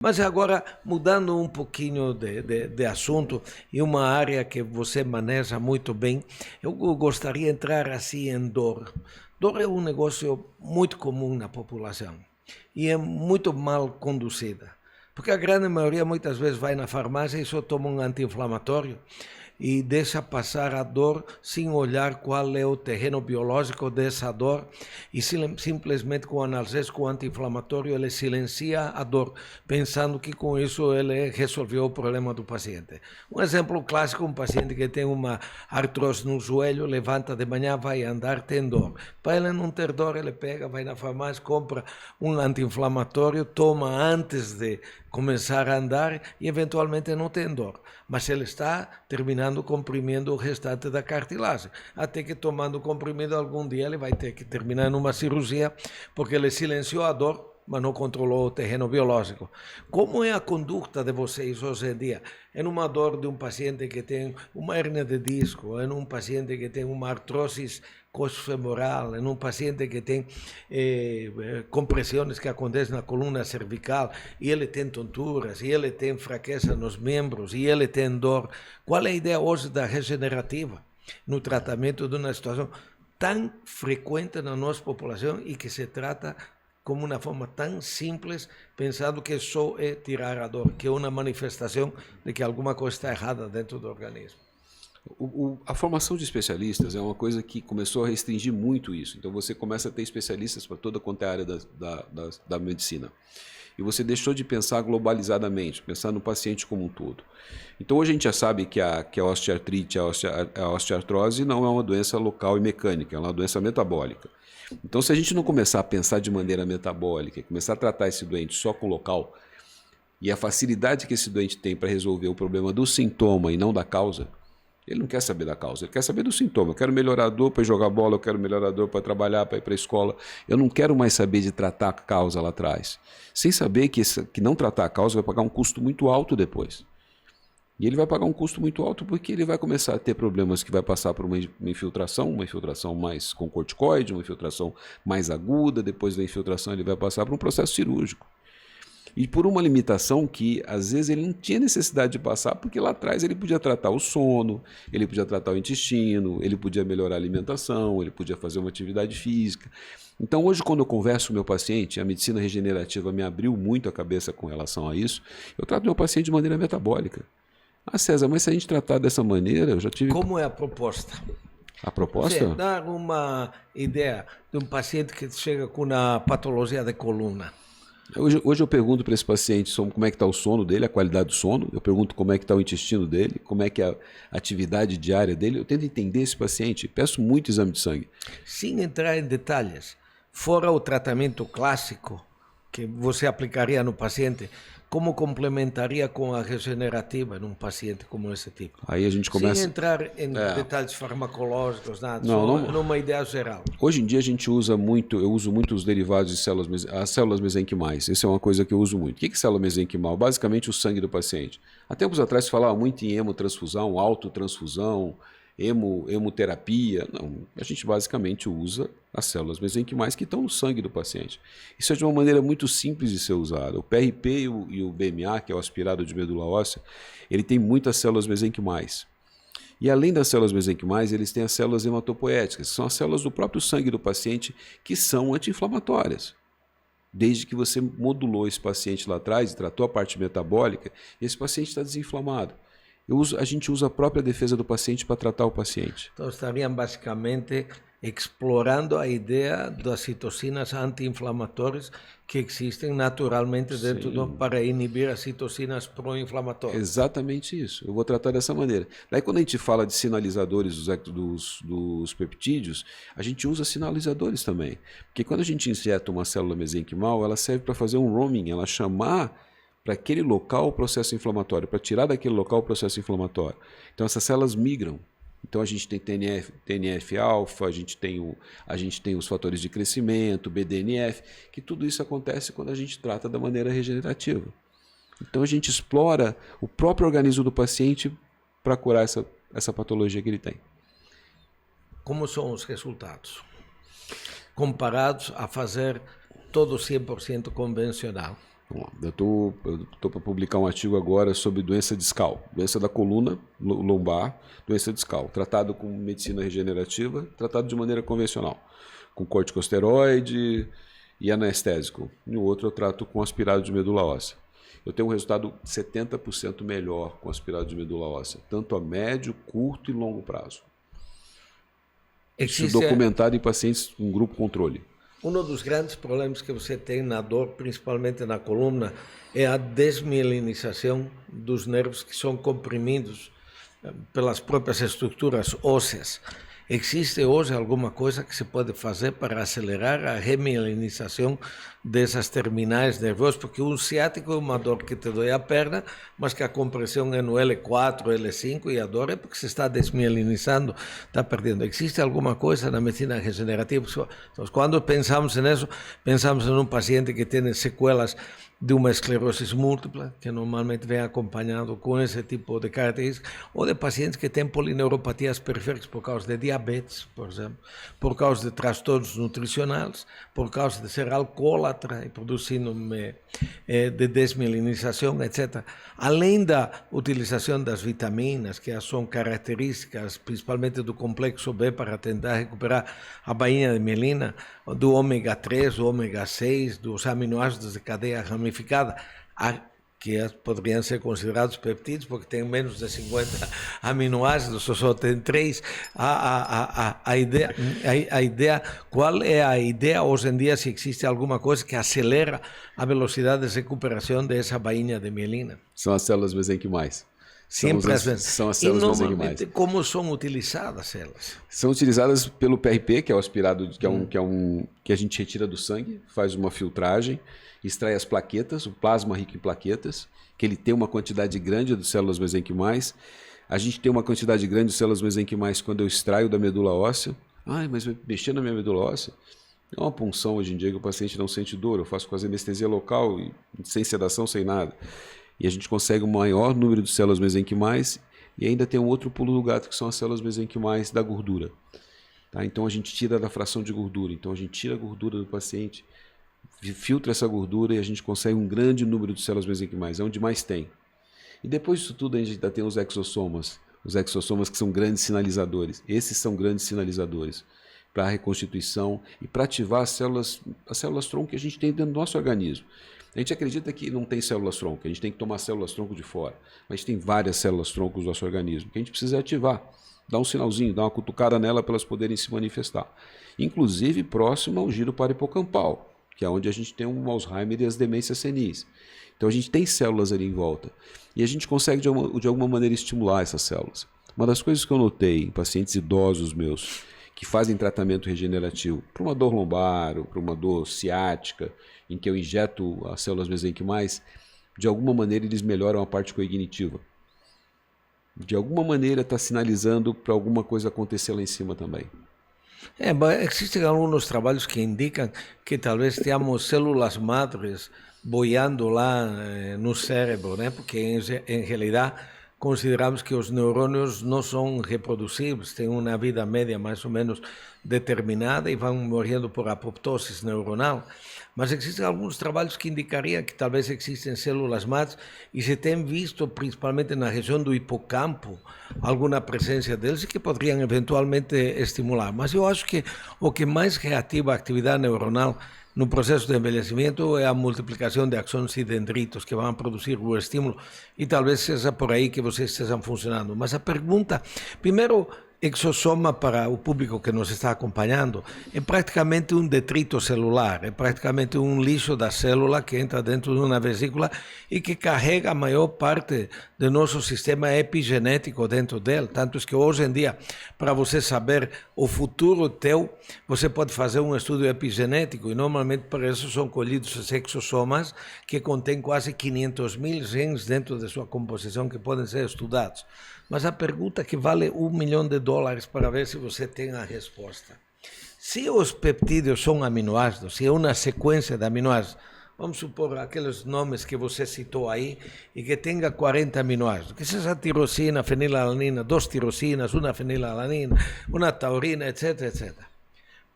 Mas agora, mudando um pouquinho de assunto, e uma área que você maneja muito bem, eu gostaria de entrar assim em dor. Dor é um negócio muito comum na população e é muito mal conduzida. Porque a grande maioria muitas vezes vai na farmácia e só toma um anti-inflamatório e deixa passar a dor sem olhar qual é o terreno biológico dessa dor e simplesmente com o analgésico anti-inflamatório ele silencia a dor, pensando que com isso ele resolveu o problema do paciente. Um exemplo clássico, um paciente que tem uma artrose no joelho, levanta de manhã, vai andar, tem dor. Para ele não ter dor, ele pega, vai na farmácia, compra um anti-inflamatório, toma antes de começar a andar e eventualmente não tem dor. Mas ele está terminando comprimindo o restante da cartilagem. Até que tomando o comprimido algum dia ele vai ter que terminar numa cirurgia porque ele silenciou a dor, mas não controlou o terreno biológico. Como é a conduta de vocês hoje em dia? É uma dor de um paciente que tem uma hérnia de disco, é um paciente que tem uma artrose coxofemoral, é um paciente que tem compressões que acontecem na coluna cervical, e ele tem tonturas, e ele tem fraqueza nos membros, e ele tem dor. Qual é a ideia hoje da regenerativa no tratamento de uma situação tão frequente na nossa população e que se trata como uma forma tão simples, pensando que só é tirar a dor, que é uma manifestação de que alguma coisa está errada dentro do organismo? A formação de especialistas é uma coisa que começou a restringir muito isso. Então você começa a ter especialistas para toda quanto é a área da medicina. E você deixou de pensar globalizadamente, pensar no paciente como um todo. Então hoje a gente já sabe que a osteoartrite, a osteoartrose não é uma doença local e mecânica, é uma doença metabólica. Então se a gente não começar a pensar de maneira metabólica, começar a tratar esse doente só com local, e a facilidade que esse doente tem para resolver o problema do sintoma e não da causa, ele não quer saber da causa, ele quer saber do sintoma. Eu quero melhorar a dor para jogar bola, eu quero melhorar a dor para trabalhar, para ir para a escola. Eu não quero mais saber de tratar a causa lá atrás. Sem saber que não tratar a causa vai pagar um custo muito alto depois. E ele vai pagar um custo muito alto porque ele vai começar a ter problemas que vai passar por uma infiltração mais com corticoide, uma infiltração mais aguda, depois da infiltração ele vai passar por um processo cirúrgico. E por uma limitação que, às vezes, ele não tinha necessidade de passar, porque lá atrás ele podia tratar o sono, ele podia tratar o intestino, ele podia melhorar a alimentação, ele podia fazer uma atividade física. Então, hoje, quando eu converso com o meu paciente, a medicina regenerativa me abriu muito a cabeça com relação a isso, eu trato meu paciente de maneira metabólica. Ah, César, mas se a gente tratar dessa maneira, eu já tive... Como é a proposta? A proposta? Você dá uma ideia de um paciente que chega com uma patologia de coluna. Hoje eu pergunto para esse paciente sobre como é que está o sono dele, a qualidade do sono, eu pergunto como é que está o intestino dele, como é que é a atividade diária dele, eu tento entender esse paciente, peço muito exame de sangue. Sem entrar em detalhes, fora o tratamento clássico que você aplicaria no paciente, como complementaria com a regenerativa num paciente como esse tipo? Aí a gente começa... Sem entrar em detalhes farmacológicos, nada, não, só numa ideia geral. Hoje em dia a gente usa muito, eu uso muito os derivados de células, as células mesenquimais. Isso é uma coisa que eu uso muito. O que é célula mesenquimal? Basicamente o sangue do paciente. Há tempos atrás se falava muito em hemotransfusão, autotransfusão, hemoterapia. Não, a gente basicamente usa as células mesenquimais que estão no sangue do paciente. Isso é de uma maneira muito simples de ser usado. O PRP e o BMA, que é o aspirado de medula óssea, ele tem muitas células mesenquimais. E além das células mesenquimais, eles têm as células hematopoéticas, que são as células do próprio sangue do paciente que são anti-inflamatórias. Desde que você modulou esse paciente lá atrás e tratou a parte metabólica, esse paciente está desinflamado. A gente usa a própria defesa do paciente para tratar o paciente. Então estariam basicamente explorando a ideia das citocinas anti-inflamatórias que existem naturalmente dentro para inibir as citocinas pró-inflamatórias. Exatamente isso. Eu vou tratar dessa maneira. Daí quando a gente fala de sinalizadores dos peptídeos, a gente usa sinalizadores também. Porque quando a gente injeta uma célula mesenquimal, ela serve para fazer um roaming, ela chamar para aquele local o processo inflamatório, para tirar daquele local o processo inflamatório. Então essas células migram. Então a gente tem TNF-alfa, a gente tem os fatores de crescimento, BDNF, que tudo isso acontece quando a gente trata da maneira regenerativa. Então a gente explora o próprio organismo do paciente para curar essa patologia que ele tem. Como são os resultados comparados a fazer todo 100% convencional? Vamos lá. Eu estou para publicar um artigo agora sobre doença discal, doença da coluna lombar, doença discal, tratado com medicina regenerativa, tratado de maneira convencional, com corticosteroide e anestésico. E o outro eu trato com aspirado de medula óssea. Eu tenho um resultado 70% melhor com aspirado de medula óssea, tanto a médio, curto e longo prazo. Isso documentado em pacientes com grupo controle. Um dos grandes problemas que você tem na dor, principalmente na coluna, é a desmielinização dos nervos que são comprimidos pelas próprias estruturas ósseas. Existe hoje alguma coisa que se pode fazer para acelerar a remielinização dessas terminais nervosas? Porque um ciático é uma dor que te dói a perna, mas que a compressão é no L4, L5 e a dor é porque se está desmielinizando, está perdendo. Existe alguma coisa na medicina regenerativa? Então, quando pensamos nisso, pensamos em um paciente que tem sequelas de uma esclerose múltipla, que normalmente vem acompanhado com esse tipo de características, ou de pacientes que têm polineuropatias periféricas por causa de diabetes, por exemplo, por causa de transtornos nutricionais, por causa de ser alcoólatra e produzir síndrome de desmielinização, etc. Além da utilização das vitaminas, que são características principalmente do complexo B para tentar recuperar a bainha de mielina, do ômega 3, do ômega 6, dos aminoácidos de cadeia ramificada, que poderiam ser considerados peptídeos, porque tem menos de 50 aminoácidos, só tem 3. A ideia, qual é a ideia hoje em dia, se existe alguma coisa que acelera a velocidade de recuperação dessa bainha de mielina? São as células mesenquimais. Sempre são as células mesenquimais. Como são utilizadas elas? São utilizadas pelo PRP, que é o aspirado, que a gente retira do sangue, faz uma filtragem, extrai as plaquetas, o plasma rico em plaquetas, que ele tem uma quantidade grande de células mesenquimais. A gente tem uma quantidade grande de células mesenquimais quando eu extraio da medula óssea. Mas mexer na minha medula óssea é uma punção hoje em dia que o paciente não sente dor. Eu faço com anestesia local, sem sedação, sem nada. E a gente consegue um maior número de células mesenquimais e ainda tem um outro pulo do gato, que são as células mesenquimais da gordura. Tá? Então a gente tira da fração de gordura. Então a gente tira a gordura do paciente, filtra essa gordura e a gente consegue um grande número de células mesenquimais. É onde mais tem. E depois disso tudo a gente ainda tem os exossomas. Os exossomas que são grandes sinalizadores. Esses são grandes sinalizadores para a reconstituição e para ativar as células-tronco que a gente tem dentro do nosso organismo. A gente acredita que não tem células-tronco, a gente tem que tomar células-tronco de fora. Mas a gente tem várias células-tronco do nosso organismo que a gente precisa ativar. Dar um sinalzinho, dar uma cutucada nela para elas poderem se manifestar. Inclusive próximo ao giro parahipocampal, que é onde a gente tem um Alzheimer e as demências senis. Então a gente tem células ali em volta. E a gente consegue de alguma maneira estimular essas células. Uma das coisas que eu notei em pacientes idosos meus que fazem tratamento regenerativo para uma dor lombar ou para uma dor ciática, em que eu injeto as células mesenquimais, de alguma maneira eles melhoram a parte cognitiva. De alguma maneira está sinalizando para alguma coisa acontecer lá em cima também. Existem alguns trabalhos que indicam que talvez tenhamos células madres boiando lá no cérebro, né? Porque em realidade consideramos que os neurônios não são reproduzíveis, têm uma vida média mais ou menos determinada e vão morrendo por apoptose neuronal. Mas existem alguns trabalhos que indicariam que talvez existem células madres e se tem visto, principalmente na região do hipocampo, alguma presença deles e que poderiam eventualmente estimular. Mas eu acho que o que mais reativa a atividade neuronal no processo de envelhecimento é a multiplicação de axônios e dendritos que vão produzir o estímulo e talvez seja por aí que vocês estejam funcionando. Mas a pergunta, primeiro, exossoma para o público que nos está acompanhando é praticamente um detrito celular, é praticamente um lixo da célula que entra dentro de uma vesícula e que carrega a maior parte do nosso sistema epigenético dentro dele. Tanto que hoje em dia, para você saber o futuro teu, você pode fazer um estudo epigenético e normalmente para isso são colhidos os exossomas que contêm quase 500.000 genes dentro de sua composição que podem ser estudados. Mas a pergunta que vale $1 milhão para ver se você tem a resposta. Se os peptídeos são aminoácidos, se é uma sequência de aminoácidos, vamos supor aqueles nomes que você citou aí e que tenha 40 aminoácidos, que seja tirosina, fenilalanina, 2 tirosinas, uma fenilalanina, uma taurina, etc, etc.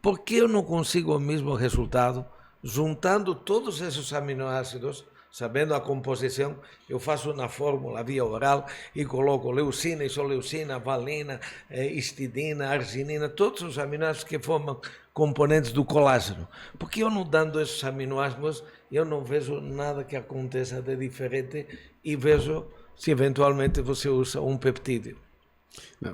Por que eu não consigo o mesmo resultado juntando todos esses aminoácidos sabendo a composição, eu faço na fórmula via oral e coloco leucina, isoleucina, valina, histidina, arginina, todos os aminoácidos que formam componentes do colágeno. Porque eu não dando esses aminoácidos, eu não vejo nada que aconteça de diferente e vejo se eventualmente você usa um peptídeo.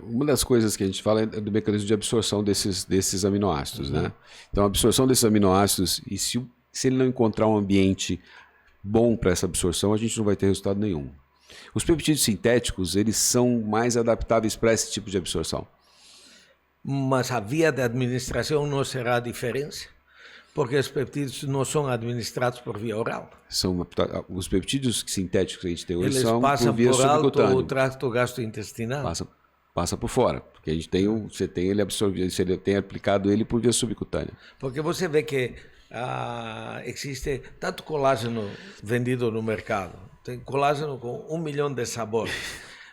Uma das coisas que a gente fala é do mecanismo de absorção desses aminoácidos, né? Então, a absorção desses aminoácidos, e se ele não encontrar um ambiente bom para essa absorção, a gente não vai ter resultado nenhum. Os peptídeos sintéticos, eles são mais adaptáveis para esse tipo de absorção. Mas a via de administração não será a diferença? Porque os peptídeos não são administrados por via oral. Os peptídeos sintéticos que a gente tem hoje Eles são passam por via por alto subcutânea. o trato gastrointestinal. Passa por fora, porque a gente tem você tem ele absorvido, você tem aplicado ele por via subcutânea. Porque você vê que existe tanto colágeno vendido no mercado. Tem colágeno com 1 milhão de sabores.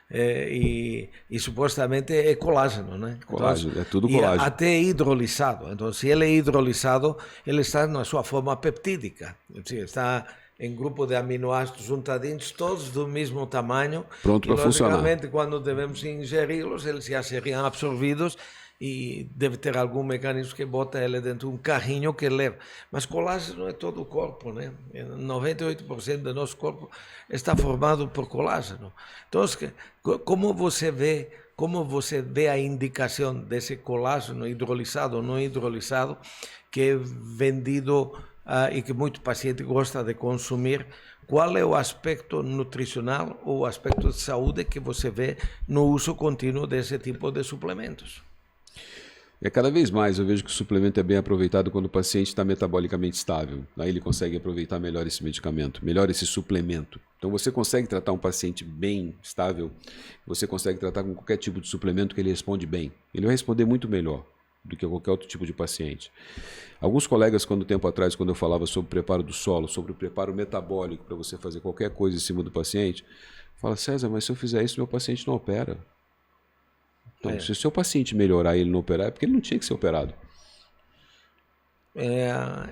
E supostamente é colágeno, né? Colágeno, então, é tudo colágeno. Até hidrolisado. Então, se ele é hidrolisado, ele está na sua forma peptídica. Está em grupo de aminoácidos juntadinhos, todos do mesmo tamanho. Pronto para funcionar. Logicamente, quando devemos ingeri-los, eles já seriam absorvidos e deve ter algum mecanismo que bota ele dentro de um carrinho que leva. Mas colágeno é todo o corpo, né? 98% do nosso corpo está formado por colágeno. Então, como você vê a indicação desse colágeno hidrolisado ou não hidrolisado que é vendido e que muito paciente gosta de consumir? Qual é o aspecto nutricional ou o aspecto de saúde que você vê no uso contínuo desse tipo de suplementos? Cada vez mais eu vejo que o suplemento é bem aproveitado quando o paciente está metabolicamente estável. Aí ele consegue aproveitar melhor esse medicamento, melhor esse suplemento. Então você consegue tratar um paciente bem estável, você consegue tratar com qualquer tipo de suplemento que ele responde bem. Ele vai responder muito melhor do que qualquer outro tipo de paciente. Alguns colegas, tempo atrás, quando eu falava sobre o preparo do solo, sobre o preparo metabólico para você fazer qualquer coisa em cima do paciente, fala: César, mas se eu fizer isso, meu paciente não opera. Então, se o seu paciente melhorar e ele não operar, é porque ele não tinha que ser operado.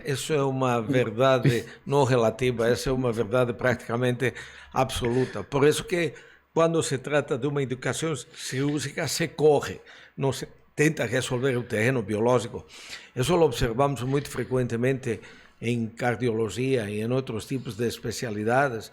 Isso é uma verdade não relativa, essa é uma verdade praticamente absoluta. Por isso que, quando se trata de uma indicação cirúrgica, se corre, não se tenta resolver o terreno biológico. Isso lo observamos muito frequentemente em cardiologia e em outros tipos de especialidades,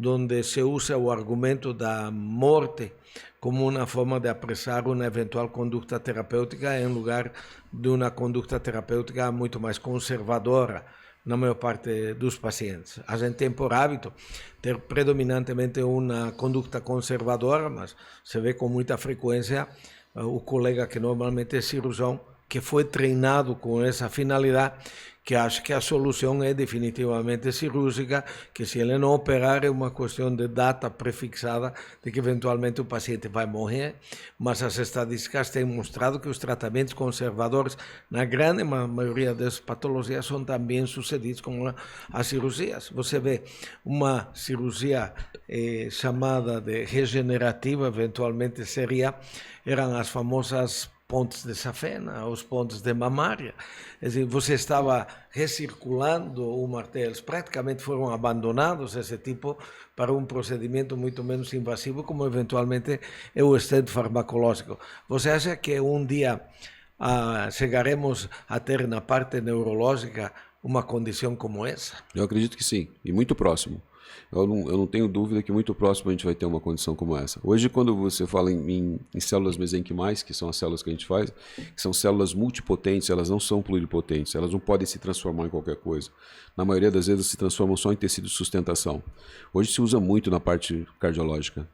onde se usa o argumento da morte como uma forma de apressar uma eventual conduta terapêutica em lugar de uma conduta terapêutica muito mais conservadora na maior parte dos pacientes. A gente tem por hábito ter predominantemente uma conduta conservadora, mas se vê com muita frequência o colega que normalmente é cirurgião, que foi treinado com essa finalidade, que acha que a solução é definitivamente cirúrgica, que se ele não operar é uma questão de data prefixada de que eventualmente o paciente vai morrer, mas as estatísticas têm mostrado que os tratamentos conservadores, na grande maioria das patologias, são também sucedidos com as cirurgias. Você vê uma cirurgia chamada de regenerativa, eventualmente eram as famosas pontes de safena, os pontes de mamária. Quer dizer, você estava recirculando o martelo, eles praticamente foram abandonados, esse tipo, para um procedimento muito menos invasivo, como eventualmente é o stent farmacológico. Você acha que um dia chegaremos a ter na parte neurológica uma condição como essa? Eu acredito que sim, e muito próximo. Eu não tenho dúvida que muito próximo a gente vai ter uma condição como essa. Hoje, quando você fala em células mesenquimais, que são as células que a gente faz, que são células multipotentes, elas não são pluripotentes, elas não podem se transformar em qualquer coisa. Na maioria das vezes, se transformam só em tecido de sustentação. Hoje se usa muito na parte cardiológica.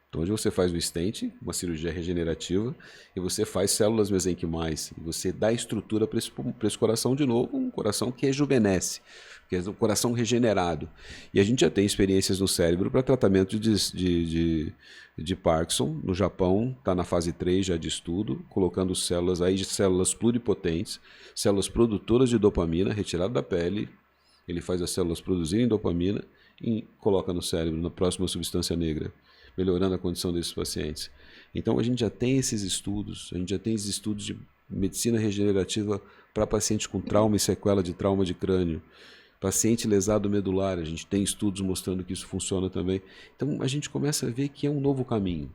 Então, hoje você faz o stent, uma cirurgia regenerativa, e você faz células mesenquimais, e você dá estrutura para esse coração de novo, um coração que rejuvenesce, que é um coração regenerado. E a gente já tem experiências no cérebro para tratamento de Parkinson. No Japão, está na fase 3 já de estudo, colocando células pluripotentes, células produtoras de dopamina, retirado da pele, ele faz as células produzirem dopamina e coloca no cérebro, na próxima substância negra, melhorando a condição desses pacientes. Então a gente já tem esses estudos, de medicina regenerativa para pacientes com trauma e sequela de trauma de crânio, Paciente lesado medular, a gente tem estudos mostrando que isso funciona também. Então a gente começa a ver que é um novo caminho.